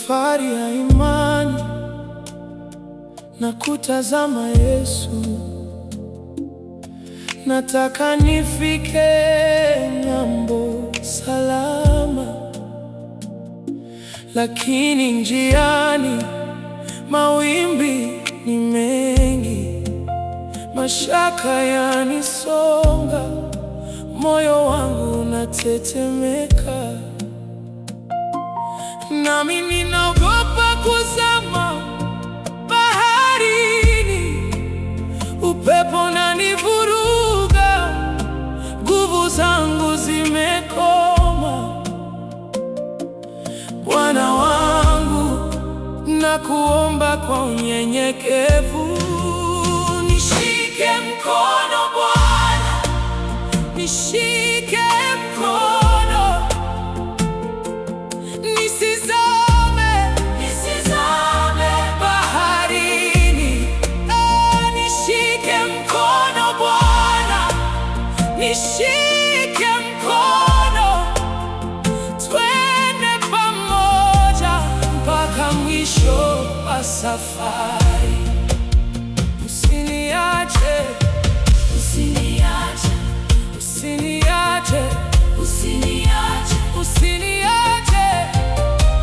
safari ya imani na kutazama Yesu. Nataka nifike ng'ambo salama, lakini njiani mawimbi ni mengi, mashaka yanisonga, moyo wangu unatetemeka, nami ninaogopa kuzama baharini. Upepo unanivuruga, nguvu zangu zimekoma. Bwana wangu, nakuomba kwa unyenyekevu, nishike mkono Bwana, nishike mkono, nisizame baharini. Nishike mkono Bwana, nishike mkono, twende pamoja mpaka mwisho wa safari. Usiniache, usiniache, usiniache, usiniache, usiniache,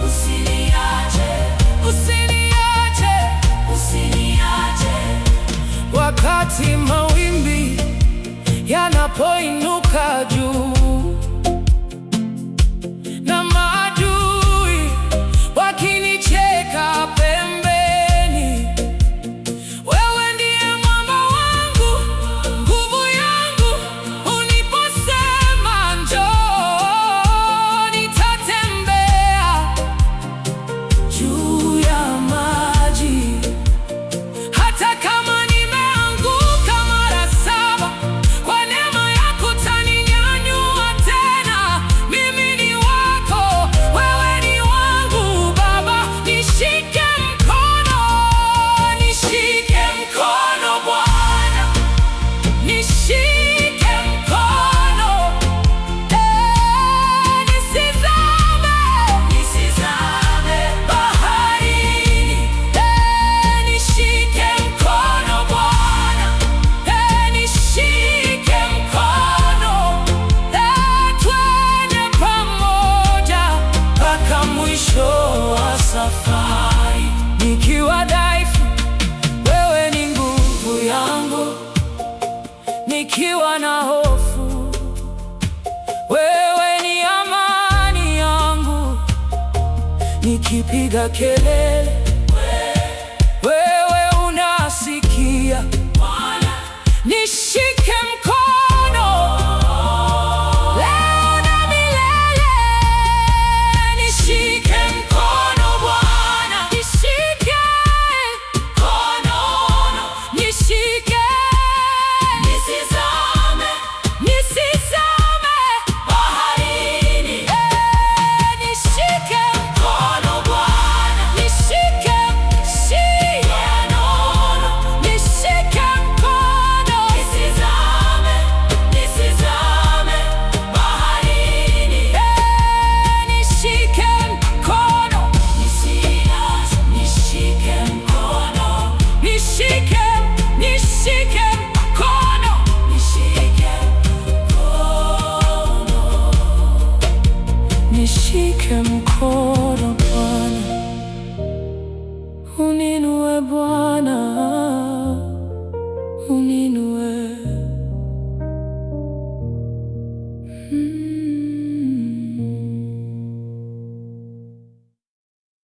usiniache, usiniache, usiniache. Wakati mawimbi yanapoinuka juu na maadui wakinicheka pembeni, wewe ndiye mwamba wangu, nguvu yangu. Uliposema njoo, nitatembea juu ya maji, hata kama nimeanguka mara 7, kwa neema yako utaninyanyua tena. Mimi ni wako, wewe ni wangu Baba. Nishike mkono, nishike mkono Bwana, nishike mkono, nisizame baharini. Nishike mkono Bwana, nishike mkono, twende pamoja mpaka mwisho wa safari. Nikiwa dhaifu, wewe ni nguvu yangu, nikiwa na hofu, wewe ni amani yangu, nikipiga kelele, wewe